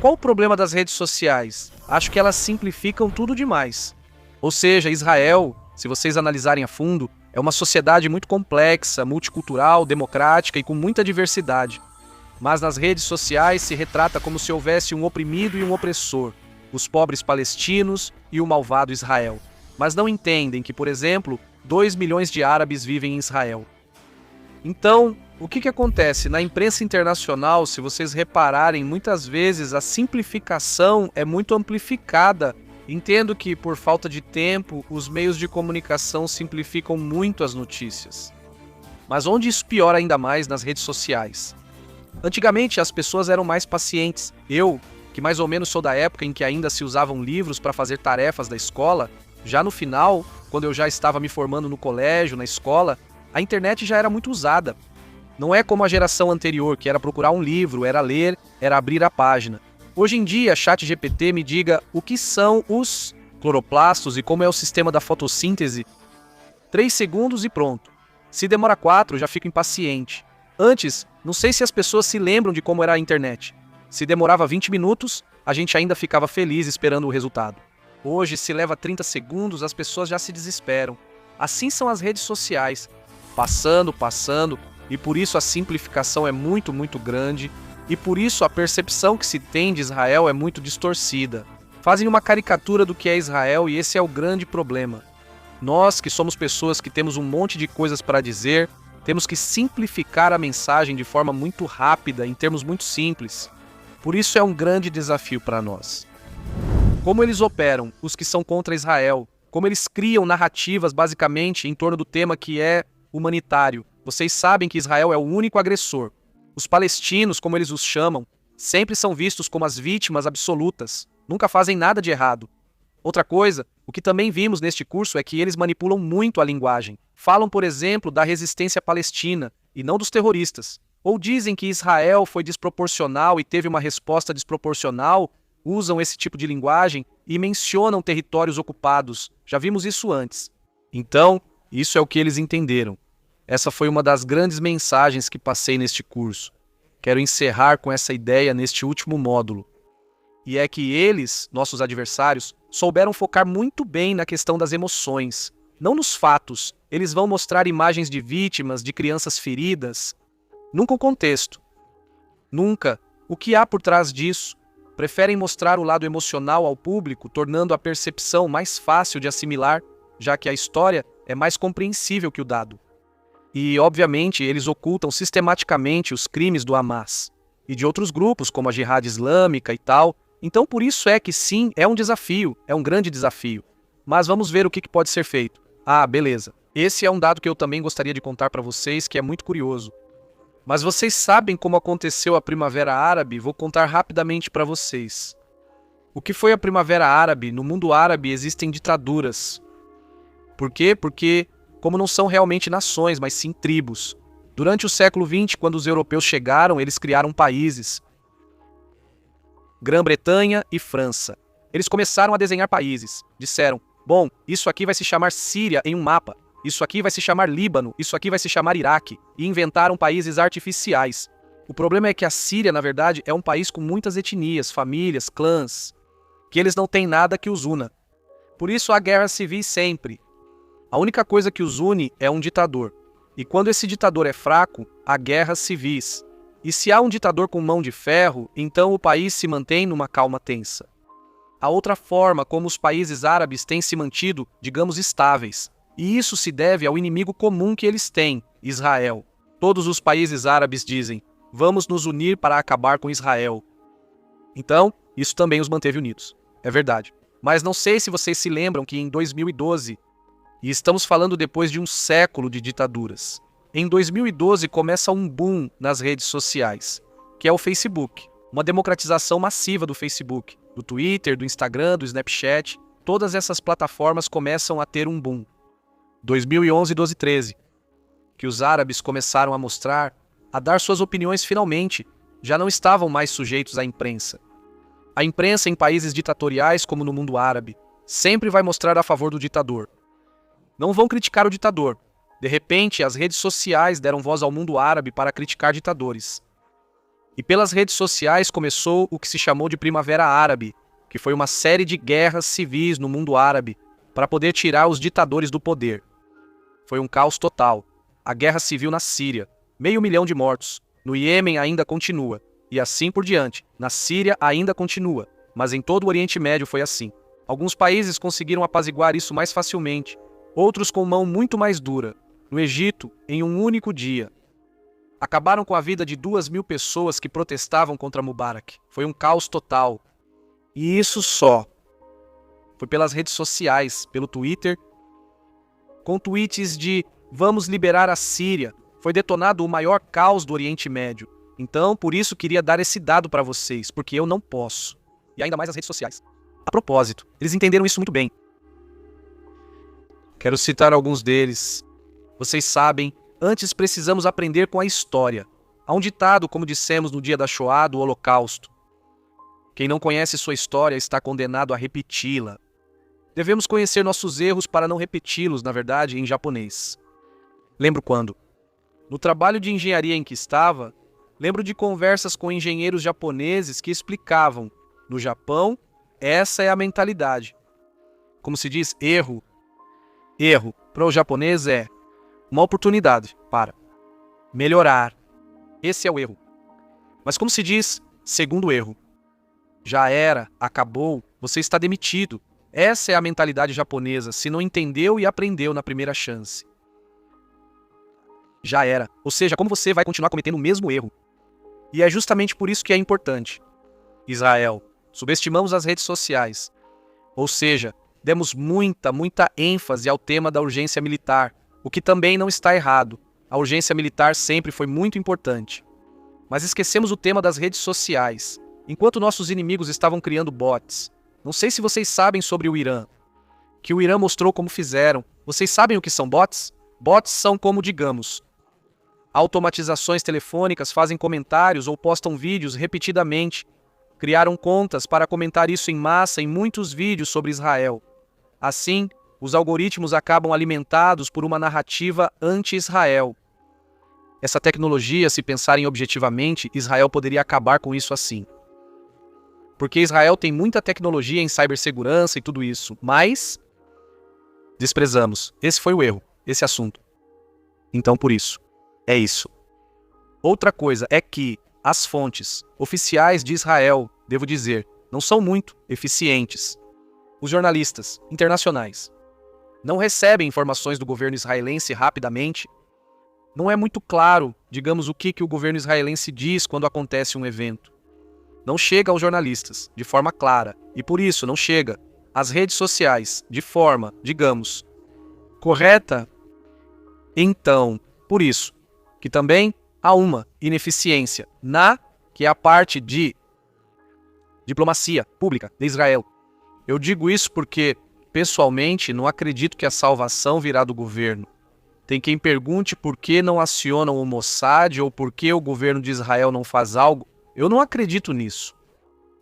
qual o problema das redes sociais? Acho que elas simplificam tudo demais. Ou seja, Israel, se vocês analisarem a fundo, é uma sociedade muito complexa, multicultural, democrática e com muita diversidade. Mas nas redes sociais se retrata como se houvesse um oprimido e um opressor, os pobres palestinos e o malvado Israel. Mas não entendem que, por exemplo, 2 milhões de árabes vivem em Israel. Então, o que acontece? Na imprensa internacional, se vocês repararem, muitas vezes a simplificação é muito amplificada. Entendo que, por falta de tempo, os meios de comunicação simplificam muito as notícias. Mas onde isso piora ainda mais nas redes sociais? Antigamente, as pessoas eram mais pacientes. Eu, que mais ou menos sou da época em que ainda se usavam livros para fazer tarefas da escola, já no final, quando eu já estava me formando no colégio, na escola, a internet já era muito usada. Não é como a geração anterior, que era procurar um livro, era ler, era abrir a página. Hoje em dia, ChatGPT me diga o que são os cloroplastos e como é o sistema da fotossíntese. 3 segundos e pronto. Se demora 4, já fico impaciente. Antes, não sei se as pessoas se lembram de como era a internet. Se demorava 20 minutos, a gente ainda ficava feliz esperando o resultado. Hoje, se leva 30 segundos, as pessoas já se desesperam. Assim são as redes sociais. Passando, e por isso a simplificação é muito grande, e por isso a percepção que se tem de Israel é muito distorcida. Fazem uma caricatura do que é Israel e esse é o grande problema. Nós, que somos pessoas que temos um monte de coisas para dizer, temos que simplificar a mensagem de forma muito rápida, em termos muito simples. Por isso é um grande desafio para nós. Como eles operam, os que são contra Israel, como eles criam narrativas basicamente em torno do tema que é humanitário. Vocês sabem que Israel é o único agressor. Os palestinos, como eles os chamam, sempre são vistos como as vítimas absolutas. Nunca fazem nada de errado. Outra coisa, o que também vimos neste curso é que eles manipulam muito a linguagem. Falam, por exemplo, da resistência palestina e não dos terroristas. Ou dizem que Israel foi desproporcional e teve uma resposta desproporcional, usam esse tipo de linguagem e mencionam territórios ocupados. Já vimos isso antes. Então, isso é o que eles entenderam. Essa foi uma das grandes mensagens que passei neste curso. Quero encerrar com essa ideia neste último módulo. E é que eles, nossos adversários, souberam focar muito bem na questão das emoções, não nos fatos. Eles vão mostrar imagens de vítimas, de crianças feridas. Nunca o contexto. Nunca o que há por trás disso. Preferem mostrar o lado emocional ao público, tornando a percepção mais fácil de assimilar, já que a história é mais compreensível que o dado. E, obviamente, eles ocultam sistematicamente os crimes do Hamas e de outros grupos, como a Jihad Islâmica e tal. Então, por isso é que sim, é um desafio, é um grande desafio. Mas vamos ver o que pode ser feito. Ah, beleza. Esse é um dado que eu também gostaria de contar para vocês, que é muito curioso. Mas vocês sabem como aconteceu a Primavera Árabe? Vou contar rapidamente para vocês. O que foi a Primavera Árabe? No mundo árabe existem ditaduras. Por quê? Porque, como não são realmente nações, mas sim tribos. Durante o século XX, quando os europeus chegaram, eles criaram países. Grã-Bretanha e França. Eles começaram a desenhar países. Disseram, bom, isso aqui vai se chamar Síria em um mapa. Isso aqui vai se chamar Líbano, isso aqui vai se chamar Iraque, e inventaram países artificiais. O problema é que a Síria, na verdade, é um país com muitas etnias, famílias, clãs, que eles não têm nada que os una. Por isso há guerras civis sempre. A única coisa que os une é um ditador. E quando esse ditador é fraco, há guerras civis. E se há um ditador com mão de ferro, então o país se mantém numa calma tensa. A outra forma como os países árabes têm se mantido, digamos, estáveis. E isso se deve ao inimigo comum que eles têm, Israel. Todos os países árabes dizem, vamos nos unir para acabar com Israel. Então, isso também os manteve unidos. É verdade. Mas não sei se vocês se lembram que em 2012, e estamos falando depois de um século de ditaduras, em 2012 começa um boom nas redes sociais, que é o Facebook. Uma democratização massiva do Facebook, do Twitter, do Instagram, do Snapchat. Todas essas plataformas começam a ter um boom. 2011, 12, 13, que os árabes começaram a mostrar, a dar suas opiniões finalmente, já não estavam mais sujeitos à imprensa. A imprensa em países ditatoriais como no mundo árabe, sempre vai mostrar a favor do ditador. Não vão criticar o ditador. De repente, as redes sociais deram voz ao mundo árabe para criticar ditadores. E pelas redes sociais começou o que se chamou de Primavera Árabe, que foi uma série de guerras civis no mundo árabe para poder tirar os ditadores do poder. Foi um caos total. A guerra civil na Síria, 500 mil de mortos. No Iêmen ainda continua. E assim por diante. Na Síria ainda continua. Mas em todo o Oriente Médio foi assim. Alguns países conseguiram apaziguar isso mais facilmente. Outros com mão muito mais dura. No Egito, em um único dia. Acabaram com a vida de 2.000 pessoas que protestavam contra Mubarak. Foi um caos total. E isso só. Foi pelas redes sociais, pelo Twitter, com tweets de "Vamos liberar a Síria". Foi detonado o maior caos do Oriente Médio. Então, por isso queria dar esse dado para vocês, porque eu não posso. E ainda mais as redes sociais. A propósito, eles entenderam isso muito bem. Quero citar alguns deles. Vocês sabem, antes precisamos aprender com a história. Há um ditado, como dissemos no dia da Shoah, do Holocausto. Quem não conhece sua história está condenado a repeti-la. Devemos conhecer nossos erros para não repeti-los, na verdade, em japonês. Lembro quando? No trabalho de engenharia em que estava, lembro de conversas com engenheiros japoneses que explicavam, no Japão, essa é a mentalidade. Como se diz, erro. Erro, para o japonês, é uma oportunidade para melhorar. Esse é o erro. Mas como se diz, segundo erro. Já era, acabou, você está demitido. Essa é a mentalidade japonesa, se não entendeu e aprendeu na primeira chance. Já era. Ou seja, como você vai continuar cometendo o mesmo erro? E é justamente por isso que é importante. Israel, subestimamos as redes sociais. Ou seja, demos muita ênfase ao tema da urgência militar, o que também não está errado. A urgência militar sempre foi muito importante. Mas esquecemos o tema das redes sociais. Enquanto nossos inimigos estavam criando bots. Não sei se vocês sabem sobre o Irã. Que o Irã mostrou como fizeram. Vocês sabem o que são bots? Bots são como, digamos, automatizações telefônicas, fazem comentários ou postam vídeos repetidamente. Criaram contas para comentar isso em massa em muitos vídeos sobre Israel. Assim, os algoritmos acabam alimentados por uma narrativa anti-Israel. Essa tecnologia, se pensarem objetivamente, Israel poderia acabar com isso assim. Porque Israel tem muita tecnologia em cibersegurança e tudo isso, mas desprezamos. Esse foi o erro, esse assunto. Então, por isso, é isso. Outra coisa é que as fontes oficiais de Israel, devo dizer, não são muito eficientes. Os jornalistas internacionais não recebem informações do governo israelense rapidamente. Não é muito claro, digamos, o que o governo israelense diz quando acontece um evento. Não chega aos jornalistas de forma clara, e por isso não chega às redes sociais de forma, digamos, correta. Então, por isso, que também há uma ineficiência que é a parte de diplomacia pública de Israel. Eu digo isso porque, pessoalmente, não acredito que a salvação virá do governo. Tem quem pergunte por que não acionam o Mossad ou por que o governo de Israel não faz algo. Eu não acredito nisso.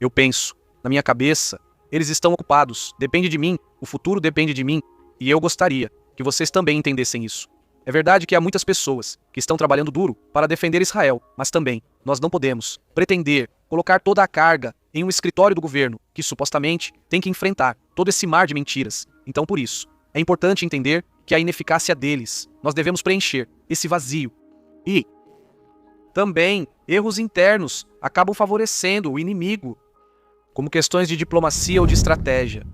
Eu penso, na minha cabeça, eles estão ocupados, depende de mim, o futuro depende de mim, e eu gostaria que vocês também entendessem isso. É verdade que há muitas pessoas que estão trabalhando duro para defender Israel, mas também nós não podemos pretender colocar toda a carga em um escritório do governo que supostamente tem que enfrentar todo esse mar de mentiras. Então, por isso, é importante entender que a ineficácia deles, nós devemos preencher esse vazio. E também, erros internos acabam favorecendo o inimigo, como questões de diplomacia ou de estratégia.